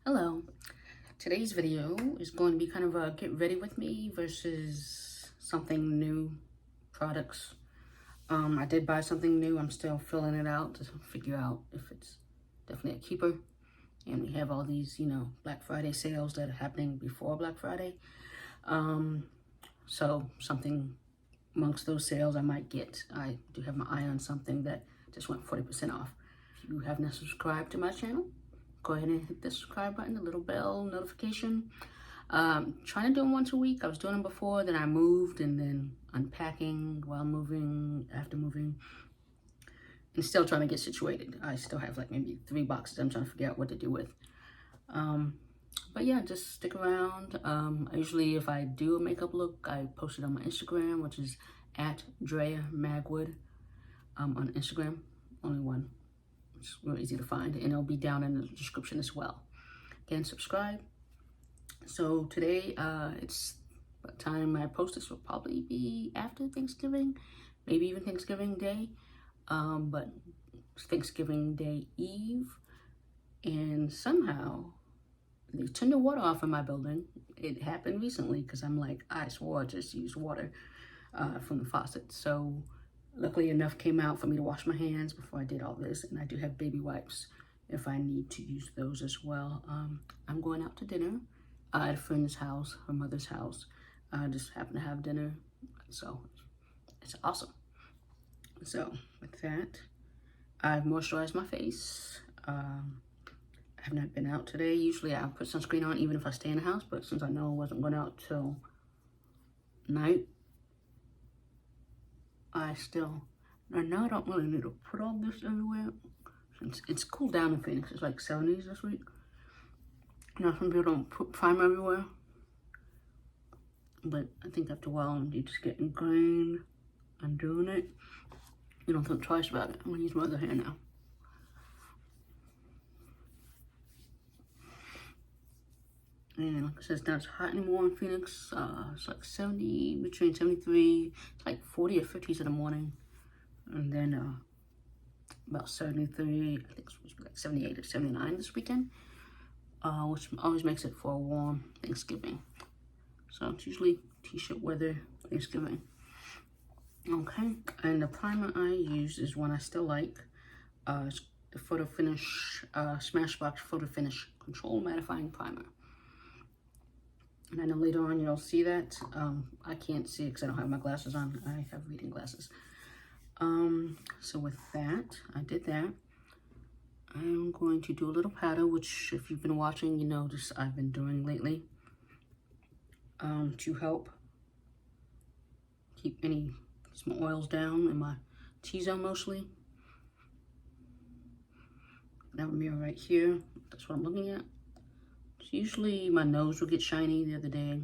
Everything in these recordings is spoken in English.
Hello. Today's video is going to be kind of a get ready with me versus something new products. I did buy something new. I'm still filling it out to figure out if it's definitely a keeper. And we have all these, Black Friday sales that are happening before Black Friday. So something amongst those sales I might get. I do have my eye on something that just went 40% off. If you have not subscribed to my channel, go ahead and hit the subscribe button, the little bell notification. Trying to do them once a week. I was doing them before, then I moved, and then unpacking while moving, after moving, and still trying to get situated. I still have like maybe 3 boxes I'm trying to figure out what to do with. But yeah, just stick around. Usually if I do a makeup look, I post it on my Instagram, which is at Drea Magwood on Instagram. Only one. It's real easy to find, and it'll be down in the description as well. Again, subscribe. So today, it's by the time I post this will probably be after Thanksgiving, maybe even Thanksgiving Day, but it's Thanksgiving Day Eve, and somehow they turned the water off in my building. It happened recently because I'm like, I swore I just used water from the faucet. So luckily enough came out for me to wash my hands before I did all this, and I do have baby wipes if I need to use those as well. I'm going out to dinner at a friend's house, her mother's house. I just happen to have dinner, so it's awesome. So with that, I've moisturized my face. I have not been out today. Usually I put sunscreen on even if I stay in the house, but since I know I wasn't going out till night, now I don't really need to put all this everywhere. Since it's cooled down in Phoenix, it's like 70s this week. Now some people don't put primer everywhere, but I think after a while you just get ingrained on doing it. You don't think twice about it. I'm gonna use my other hand now. And like I said, it's not as hot anymore in Phoenix. It's like 70, between 73, it's like 40 or 50s in the morning. And then about 73, I think it was like 78 or 79 this weekend, which always makes it for a warm Thanksgiving. So it's usually t-shirt weather, Thanksgiving. Okay, and the primer I use is one I still like. It's the Photo Finish, Smashbox Photo Finish Control Mattifying Primer. And I know later on you'll see that. I can't see it because I don't have my glasses on. I have reading glasses. So with that, I did that. I'm going to do a little powder, which if you've been watching, you know this I've been doing lately. To help keep any small oils down in my T-zone mostly. I have a mirror right here. That's what I'm looking at. Usually my nose will get shiny. The other day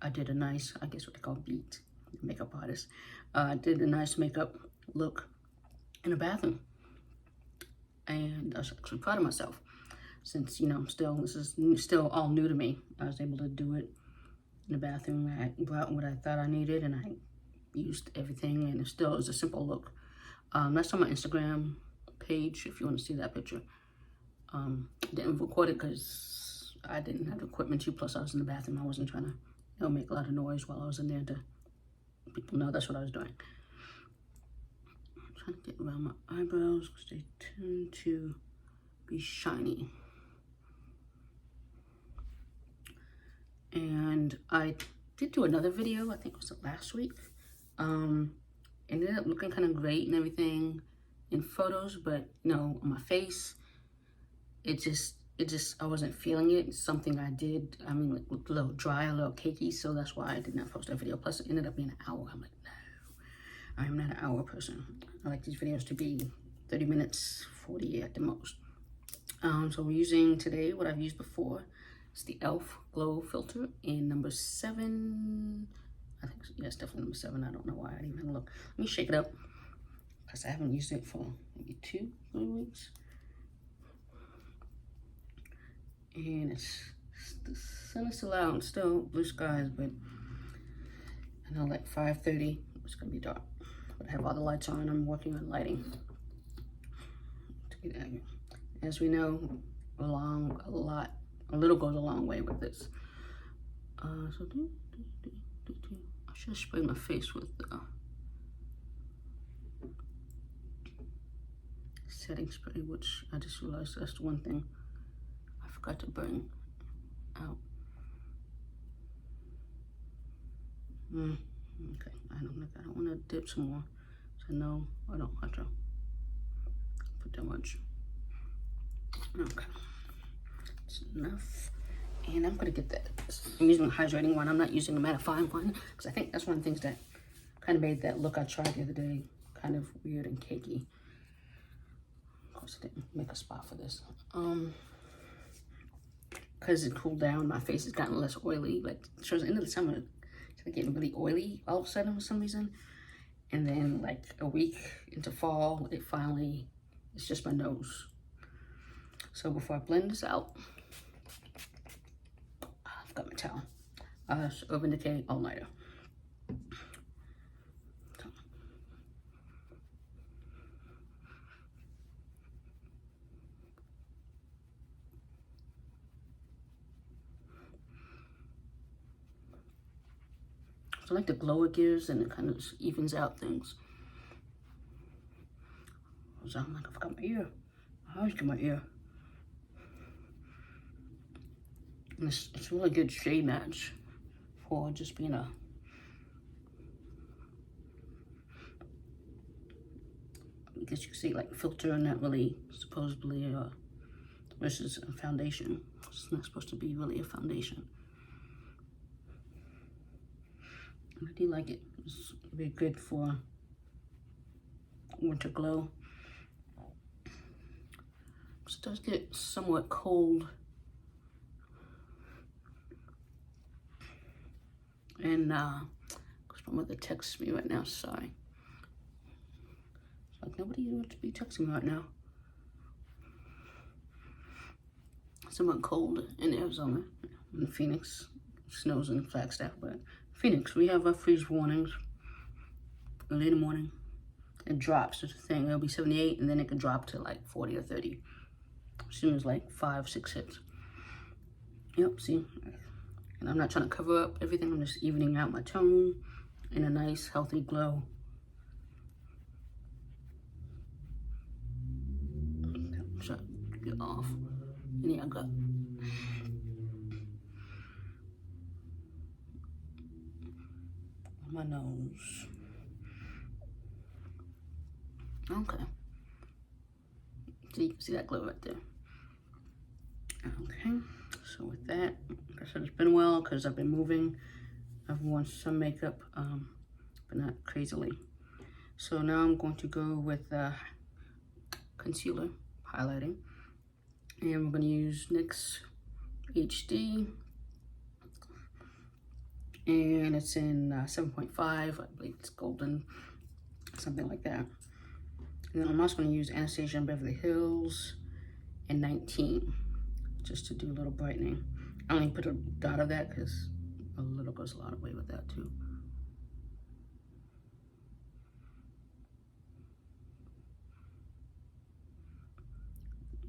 I did a nice, I guess what they call beat, makeup artist. I did a nice makeup look in a bathroom. And I was actually proud of myself. Since, this is still all new to me. I was able to do it in the bathroom. I brought what I thought I needed and I used everything, and it still is a simple look. That's on my Instagram page if you want to see that picture. Didn't record it because I didn't have the equipment to, plus I was in the bathroom. I wasn't trying to make a lot of noise while I was in there to people know that's what I was doing. I'm trying to get around my eyebrows because they tend to be shiny. And I did do another video, I think it was last week. Ended up looking kind of great and everything in photos, but on my face, it just I wasn't feeling it. It's something I did, like looked a little dry, a little cakey, so that's why I did not post that video. Plus it ended up being an hour. I'm like, no, I'm not an hour person. I like these videos to be 30 minutes, 40 at the most. So we're using today what I've used before. It's the e.l.f. Glow Filter in number 7. I think, yes, definitely number 7. I don't know why I didn't even look. Let me shake it up because I haven't used it for maybe 2-3 weeks. And the sun is still out, still blue skies, but I know like 5:30 it's gonna be dark. But I have all the lights on. I'm working on lighting. As we know, a little goes a long way with this. So I should spray my face with setting spray, which I just realized that's the one thing I forgot to bring out. Okay, I don't want to dip some more, so no, I don't have to put that much. Okay, that's enough. And I'm gonna get that. I'm using a hydrating one. I'm not using a mattifying one because I think that's one of the things that kind of made that look I tried the other day kind of weird and cakey. Of course, I didn't make a spot for this. Because it cooled down, my face has gotten less oily. Like towards the end of the summer, it's getting really oily all of a sudden for some reason. And then like a week into fall, it's just my nose. So before I blend this out, I've got my towel. Urban Decay All Nighter. I like the glow it gives, and it kind of just evens out things. So I'm like, I forgot my ear. I always get my ear. And it's a really good shade match for just being a I guess you could say like filter, not really supposedly versus a foundation. It's not supposed to be really a foundation. I do like it. It's very good for winter glow. It does get somewhat cold. And because my mother texts me right now, sorry. It's like nobody would be texting me right now. Somewhat cold in Arizona, in Phoenix. Snows in Flagstaff, but Phoenix, we have our freeze warnings early in the morning. It drops, it's a thing. It'll be 78 and then it can drop to like 40 or 30 as soon as like 5, 6 hits. Yep, see? And I'm not trying to cover up everything. I'm just evening out my tone in a nice, healthy glow. Try to get off any I got. My nose. Okay. So you can see that glow right there. Okay. So with that, like I said, it's been a while because I've been moving. I've worn some makeup, but not crazily. So now I'm going to go with concealer, highlighting. And we're going to use NYX HD. And it's in 7.5, I believe it's golden, something like that. And then I'm also going to use Anastasia and Beverly Hills in 19, just to do a little brightening. I only put a dot of that because a little goes a lot of way with that too.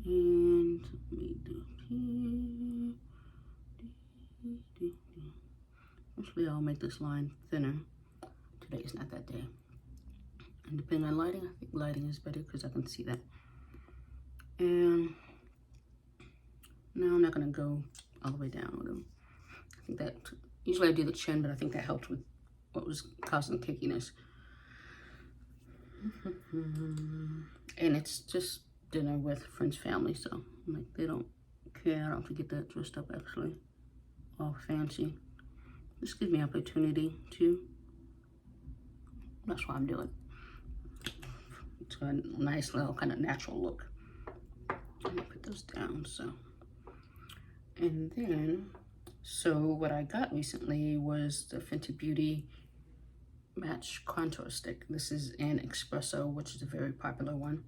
And let me do here. Actually, I'll make this line thinner. Today is not that day. And depending on lighting, I think lighting is better because I can see that. And now I'm not going to go all the way down with them. I think that, usually I do the chin, but I think that helped with what was causing the cakiness. And it's just dinner with friends, family, so like they don't care. I don't have to get that dressed up actually, all fancy. This gives me opportunity too. That's what I'm doing. It's a nice little kind of natural look. I'm gonna put those down, so. And then, so what I got recently was the Fenty Beauty Match Contour Stick. This is an Espresso, which is a very popular one.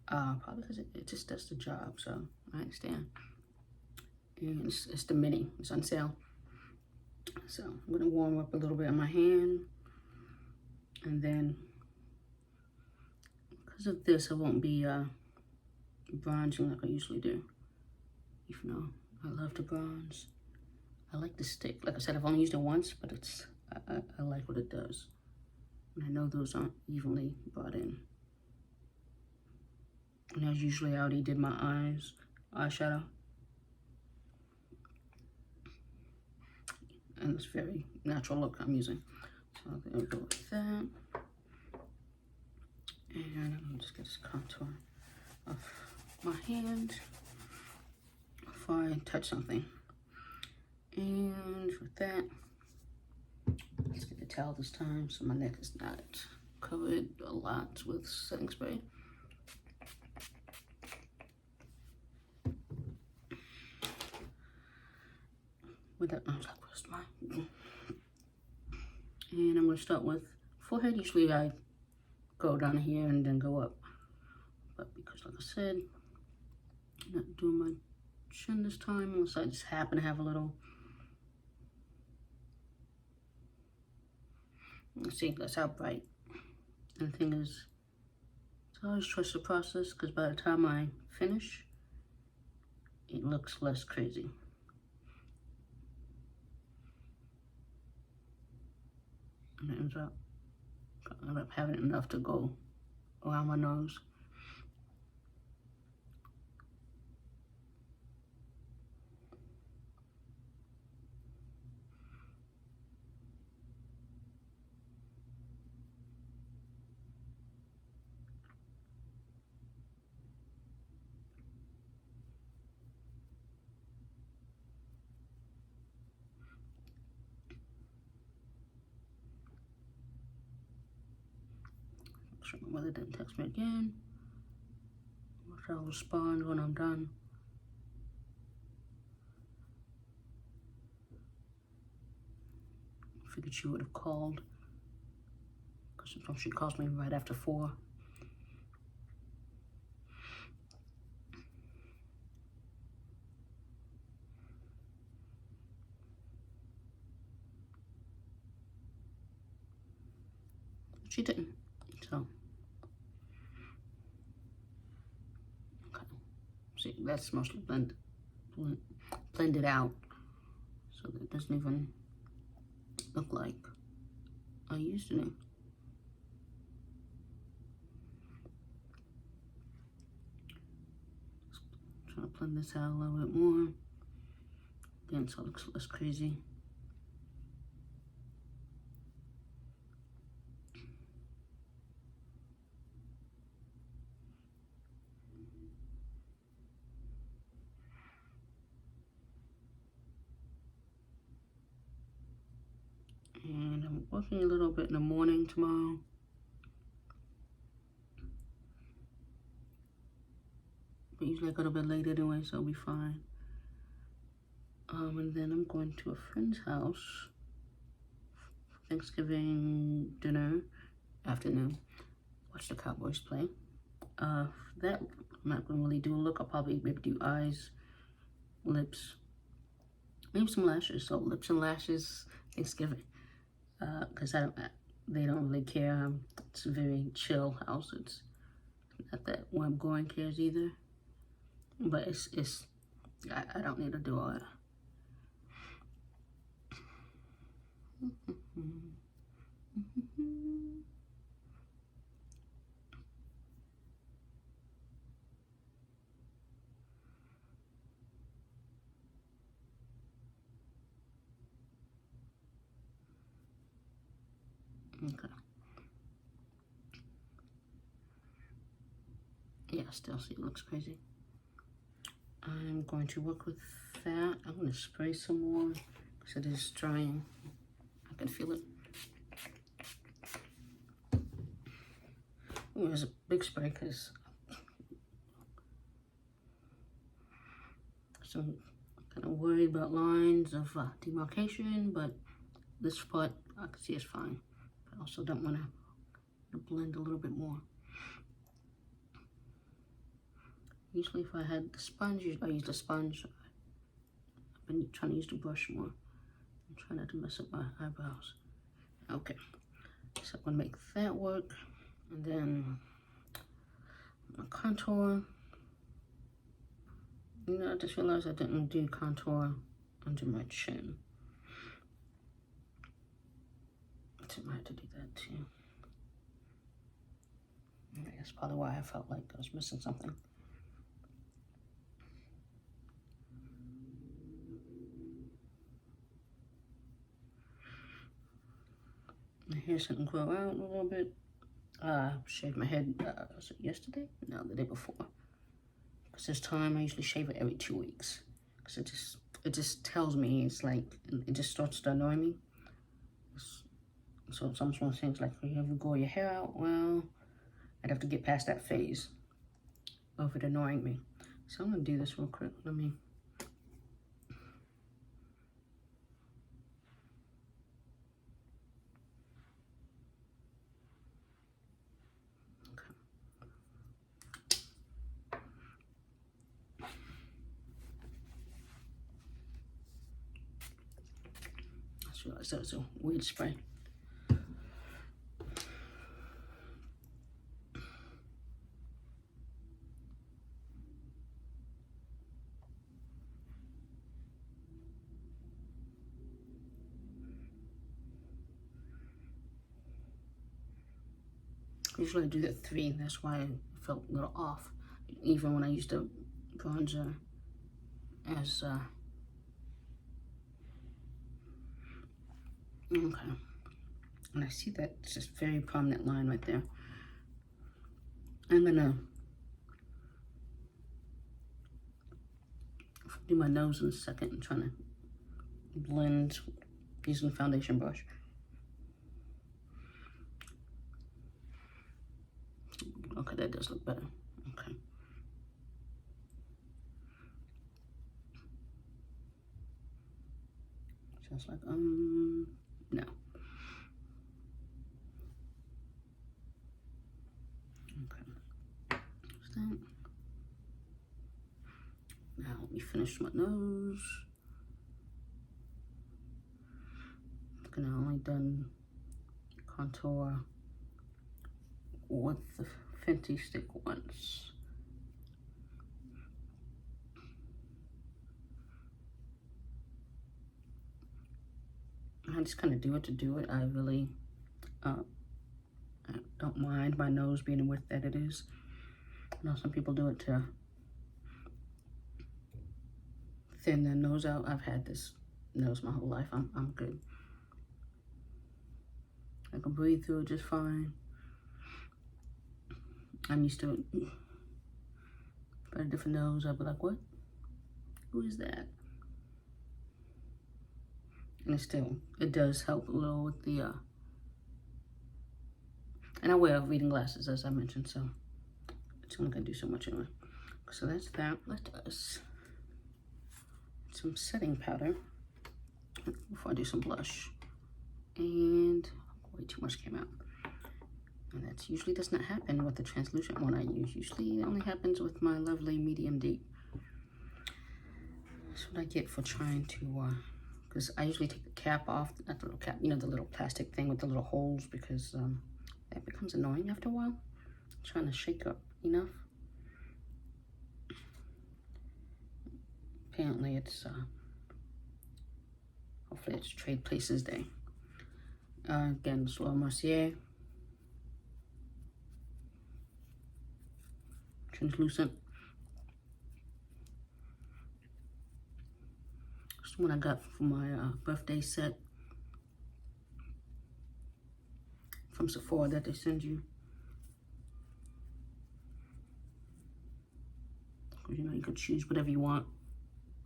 Probably because it just does the job, so I understand. And it's the mini, it's on sale. So I'm gonna warm up a little bit on my hand, and then because of this, I won't be bronzing like I usually do. You know, I love to bronze. I like the stick. Like I said, I've only used it once, but it's I like what it does. And I know those aren't evenly brought in. And as usually, I already did my eyeshadow. And it's very natural look I'm using. So there we go with that. And I'm gonna just get this contour off my hand before I touch something. And with that, let's get the towel this time so my neck is not covered a lot with setting spray. With that, I was like, where's my... And I'm going to start with forehead. Usually I go down here and then go up. But because, like I said, I'm not doing my chin this time unless I just happen to have a little... Let's see, that's how bright. And the thing is, I always trust the process because by the time I finish, it looks less crazy. And it ends up, I end up having enough to go around my nose. Sure my mother didn't text me again. I'll respond when I'm done. Figured she would have called because sometimes she calls me right after 4. She didn't, so. Okay, see, that's mostly blended out, so that it doesn't even look like I used any. Just trying to blend this out a little bit more. Again, so it looks less crazy. And I'm working a little bit in the morning tomorrow. But usually I go to bed late anyway, so I'll be fine. And then I'm going to a friend's house for Thanksgiving dinner afternoon. Watch the Cowboys play. That I'm not going to really do a look. I'll probably maybe do eyes, lips, maybe some lashes. So lips and lashes Thanksgiving. Because they don't really care. It's a very chill house. It's not that where I'm going cares either. But I don't need to do all that. Okay. Yeah, still see it looks crazy. I'm going to work with that. I'm going to spray some more because it is drying. I can feel it. Ooh, there's a big spray because I'm kind of worried about lines of demarcation, but this part I can see is fine. I also don't want to blend a little bit more. Usually if I had the sponge, I use the sponge. I've been trying to use the brush more. I'm trying not to mess up my eyebrows. Okay, so I'm gonna make that work. And then my contour. You know, I just realized I didn't do contour under my chin. So I might have to do that too. That's probably why I felt like I was missing something. My hair didn't grow out a little bit. Shaved my head, was it yesterday? No, the day before. Because this time I usually shave it every 2 weeks. Because it just tells me, it's like, it just starts to annoy me. So it's almost one of those things like, you ever grow your hair out? Well, I'd have to get past that phase of it annoying me. So I'm gonna do this real quick. Let me. I just realized that was a weed spray. Usually I do that 3, that's why I felt a little off. Even when I used the bronzer as, okay. And I see that just very prominent line right there. I'm gonna do my nose in a second and trying to blend using the foundation brush. Okay, that does look better. Okay. Just like, no. Okay. What's that? Now let me finish my nose. I only done contour with the Fenty stick once. I just kind of do it to do it. I really I don't mind my nose being the width that it is. I know some people do it to thin their nose out. I've had this nose my whole life. I'm good. I can breathe through it just fine. I'm used to it. If I had a different nose, I'd be like, what? Who is that? And it does help a little with the, and I wear reading glasses, as I mentioned, so it's only gonna do so much anyway. So that's that. Let us some setting powder before I do some blush. And way too much came out. And that usually does not happen with the translucent one I use. Usually it only happens with my lovely medium deep. That's what I get for trying to, because I usually take the cap off, not the little cap, you know, the little plastic thing with the little holes, because that becomes annoying after a while. I'm trying to shake up enough. Apparently it's, hopefully it's Trade Places Day. Again, this little Mercier. Translucent. It's the one I got for my birthday set from Sephora that they send you. You know, you could choose whatever you want.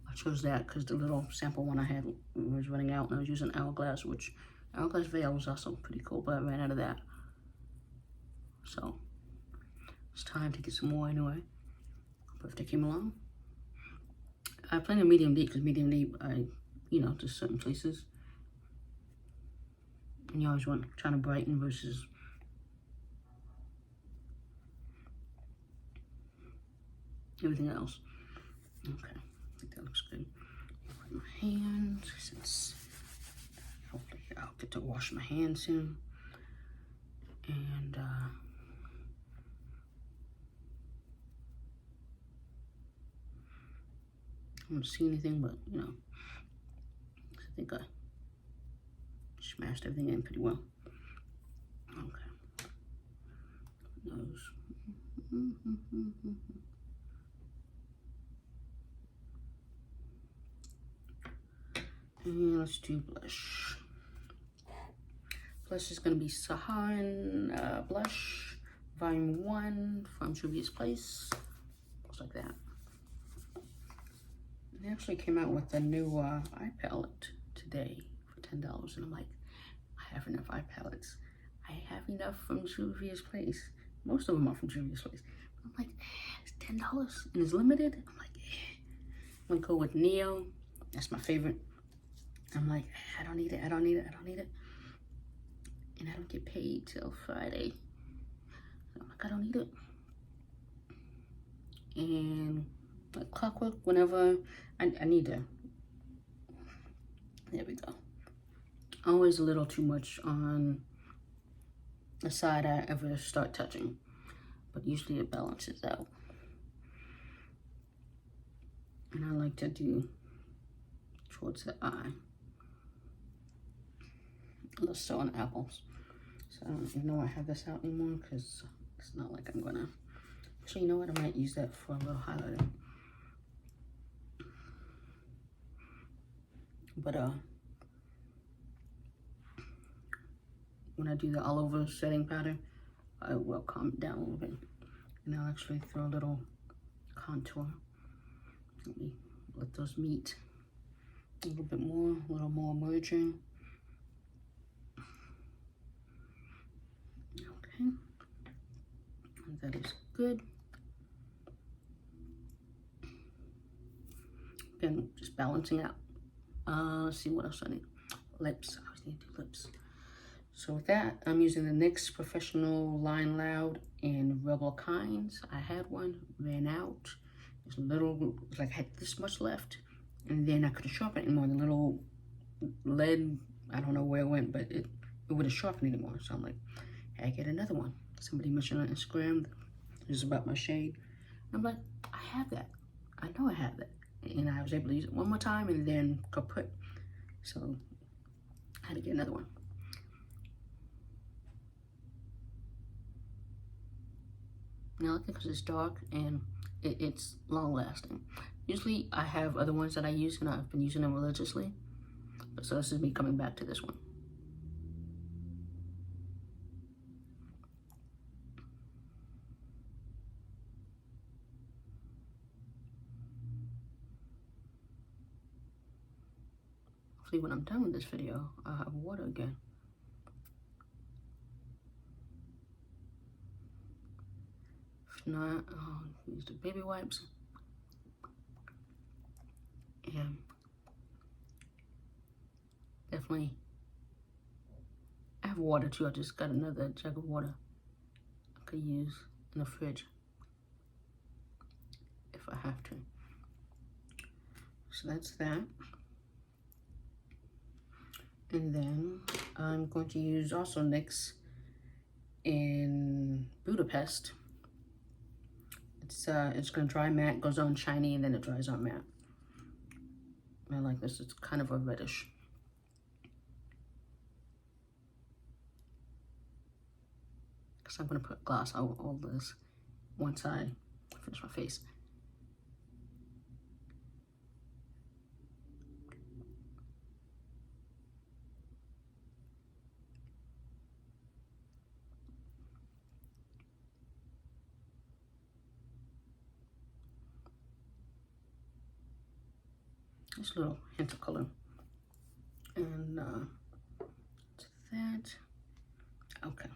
I chose that because the little sample one I had was running out, and I was using Hourglass, which Hourglass Veil was also pretty cool, but I ran out of that. So it's time to get some more anyway. Birthday came along. I have plenty of medium deep, because medium deep, you know, to certain places. And you always want trying to brighten versus everything else. Okay, I think that looks good. Put my hands, since hopefully I'll get to wash my hands soon. And don't see anything, but you know, I think I smashed everything in pretty well. Okay. Nose. And let's do blush. Blush is going to be Saharan blush, volume 1 from Juvia's Place. Looks like that. They actually came out with a new eye palette today for $10, and I'm like, I have enough eye palettes. I have enough from Juvia's Place. Most of them are from Juvia's Place. I'm like, it's $10 and it's limited. I'm like, I'm gonna go with Neo. That's my favorite. I'm like, I don't need it. I don't need it. I don't need it. And I don't get paid till Friday. I'm like, I don't need it. And like clockwork, whenever I need to. There we go. Always a little too much on the side I ever start touching, but usually it balances out. And I like to do towards the eye. Less so on apples. So I don't even know I have this out anymore because it's not like I'm gonna. Actually, you know what? I might use that for a little highlighter. But when I do the all over setting powder, I will calm it down a little bit. And I'll actually throw a little contour. Let me let those meet a little bit more, a little more merging. Okay, and that is good. Again, just balancing out. Let's see what else I need. Lips, I always need to do lips. So with that, I'm using the NYX Professional Line Loud in Rebel Kinds. I had one, ran out. There's a little, like I had this much left, and then I couldn't sharpen it anymore. The little lead, I don't know where it went, but it wouldn't sharpen anymore. So I'm like, I get another one. Somebody mentioned on Instagram, this is about my shade. I'm like, I have that. I know I have that. And I was able to use it one more time and then kaput. So I had to get another one. Now I think because it's dark and it's long lasting. Usually I have other ones that I use and I've been using them religiously. So this is me coming back to this one. Hopefully when I'm done with this video, I'll have water again. If not, I'll use the baby wipes. And definitely, I have water too. I just got another jug of water I could use in the fridge if I have to. So that's that. And then I'm going to use also NYX in Budapest. It's gonna dry matte, goes on shiny, and then it dries on matte. I like this. It's kind of a reddish. Because I'm gonna put gloss on all this once I finish my face. Just a little hint of color. And that. Okay.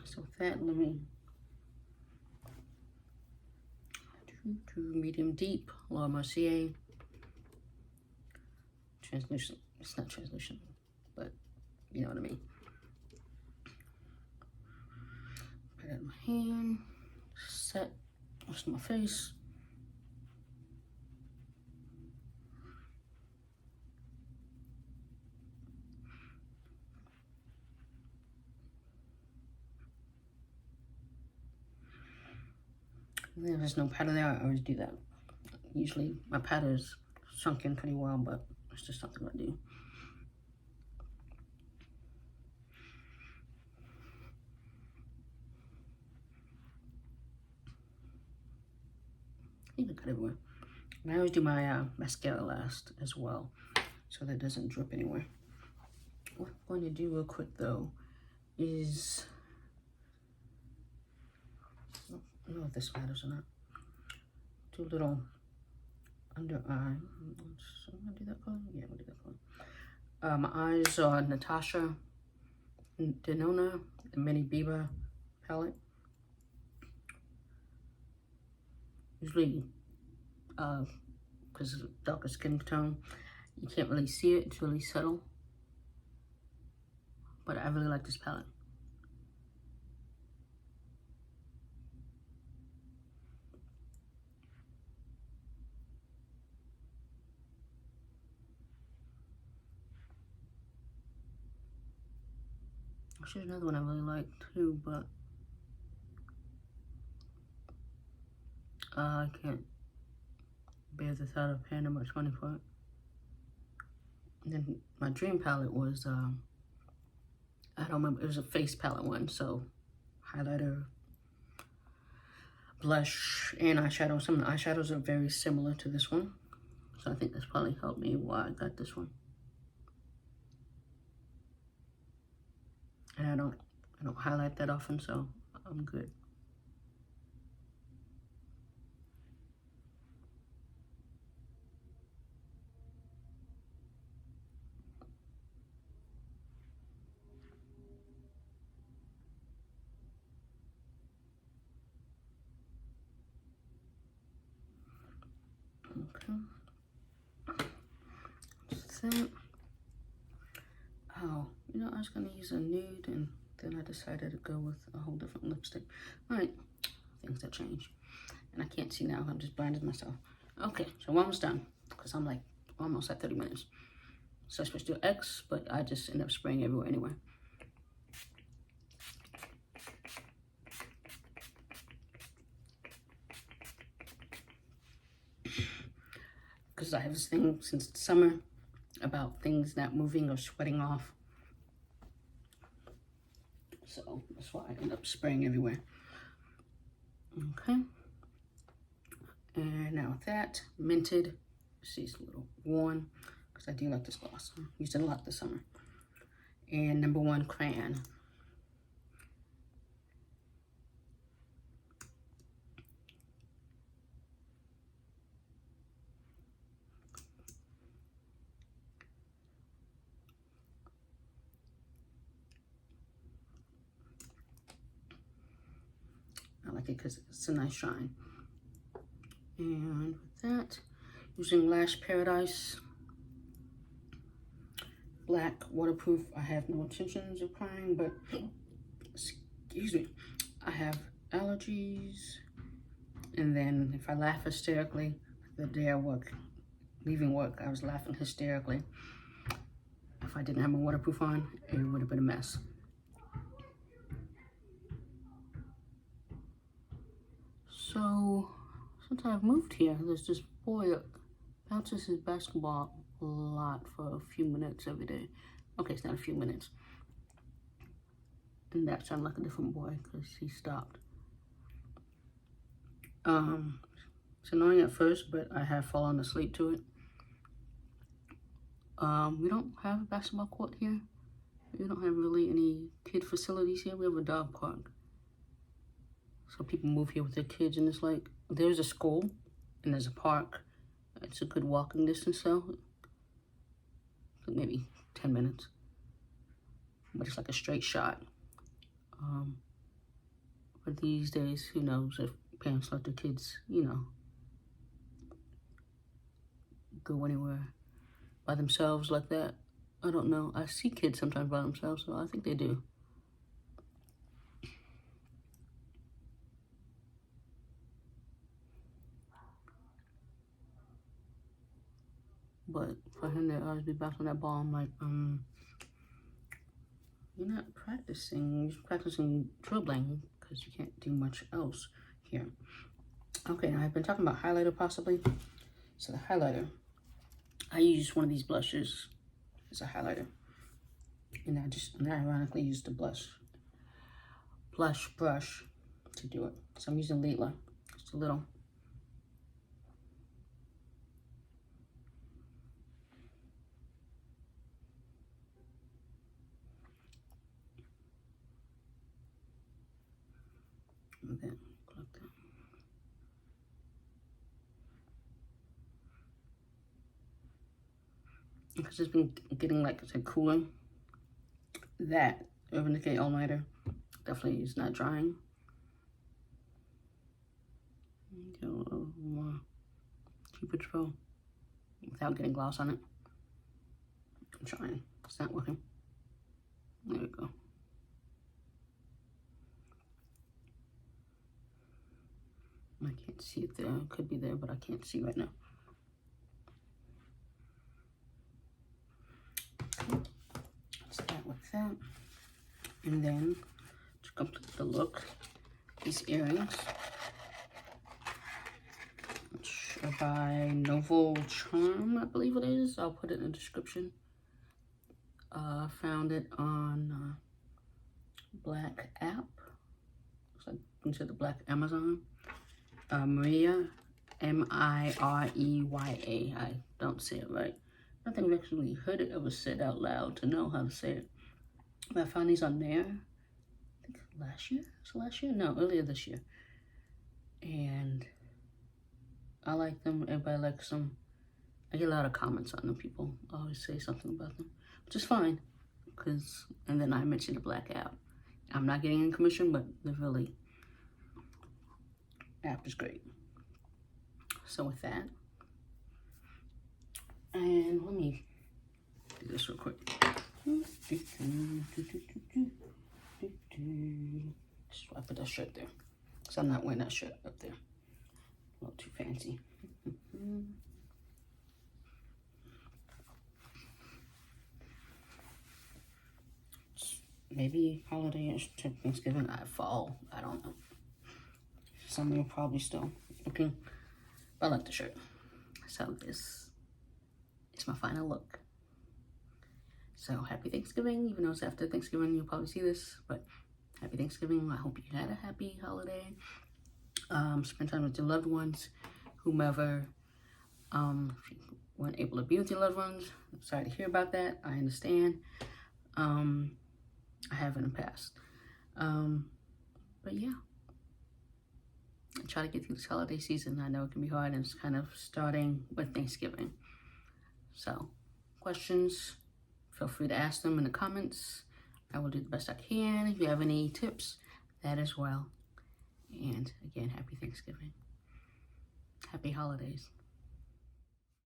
So with that, let me do medium deep, Laura Mercier. Translucent. It's not translucent, but you know what I mean. Put it in my hand. Set. Most of my face. If there's no powder there, I always do that. usually my powder's sunk in pretty well, but it's just something I do. Even cut everywhere. And I always do my mascara last as well, so that it doesn't drip anywhere. What I'm going to do real quick though is, I don't know if this matters or not, do a little under eye. So I'm gonna do that color. Yeah, I'm gonna do that color. My eyes are Natasha, Denona, the mini Biba palette. Usually, because of darker skin tone, you can't really see it. It's really subtle. But I really like this palette. There's another one I really like too, but I can't bear the thought of paying that much money for it. And then my dream palette was, I don't remember, it was a face palette one, so highlighter, blush, and eyeshadow. Some of the eyeshadows are very similar to this one, so I think that's probably helped me why I got this one. And I don't highlight that often, so I'm good. Okay. So, oh, you know, I was gonna use a nude, and then I decided to go with a whole different lipstick. All right, things have changed, and I can't see now. I'm just blinded myself. Okay, so we're almost done, because I'm like almost at 30 minutes. So I switched to X, but I just end up spraying everywhere anyway. Because I have this thing since the summer about things not moving or sweating off. So that's why I end up spraying everywhere. Okay. And now with that, Mented. She's a little worn because I do like this gloss. I used it a lot this summer. And number 1, Cran. I like it because it's a nice shine. And with that, using Lash Paradise Black Waterproof. I have no intentions of crying, but excuse me, I have allergies. And then if I laugh hysterically, the day I leaving work, I was laughing hysterically. If I didn't have my waterproof on, it would have been a mess. So, since I've moved here, there's this boy that bounces his basketball a lot for a few minutes every day. Okay, it's not a few minutes. And that sounded like a different boy because he stopped. It's annoying at first, but I have fallen asleep to it. We don't have a basketball court here. We don't have really any kid facilities here. We have a dog park. So people move here with their kids, and it's like, there's a school and there's a park. It's a good walking distance, so maybe 10 minutes. But it's like a straight shot. But these days, who knows if parents let their kids, you know, go anywhere by themselves like that. I don't know. I see kids sometimes by themselves, so I think they do. But for him to always be bouncing that ball, I'm like, you're not practicing. You're practicing dribbling because you can't do much else here. Okay, now I've been talking about highlighter possibly. So the highlighter, I use one of these blushes as a highlighter. And I ironically use the blush brush to do it. So I'm using Lila, just a little. And then like that. Because it's been getting, like I said, cooler. That Urban Decay All Nighter definitely is not drying. Get a little more Cupid's Bow without getting gloss on it. I'm trying. It's not working. There we go. I can't see it there. It could be there, but I can't see right now. Start with that. And then to complete the look, these earrings, which are by Knovel Charm, I believe it is. I'll put it in the description. Found it on Black app. Looks like into the Black Amazon. Miiriya, M-I-R-E-Y-A. I don't say it right. I don't think I've actually heard it ever said out loud to know how to say it. But I found these on there, I think last year? Was it last year? No, earlier this year. And I like them. Everybody likes them. I get a lot of comments on them. People always say something about them, which is fine. And then I mentioned the Black app. I'm not getting any commission, but the really app is great. So with that, and let me do this real quick. Just I put that shirt there, because I'm not wearing that shirt up there. A little too fancy. Maybe holiday, Thanksgiving, fall. I don't know. Some of you probably still looking. But I like the shirt. So this is my final look. So happy Thanksgiving. Even though it's after Thanksgiving, you'll probably see this. But happy Thanksgiving. I hope you had a happy holiday. Spend time with your loved ones. Whomever. If you weren't able to be with your loved ones, I'm sorry to hear about that. I understand. I have in the past. But yeah. Try to get through this holiday season. I know it can be hard, and it's kind of starting with Thanksgiving. So, questions, feel free to ask them in the comments. I will do the best I can. If you have any tips, that as well. And again, happy Thanksgiving. Happy holidays.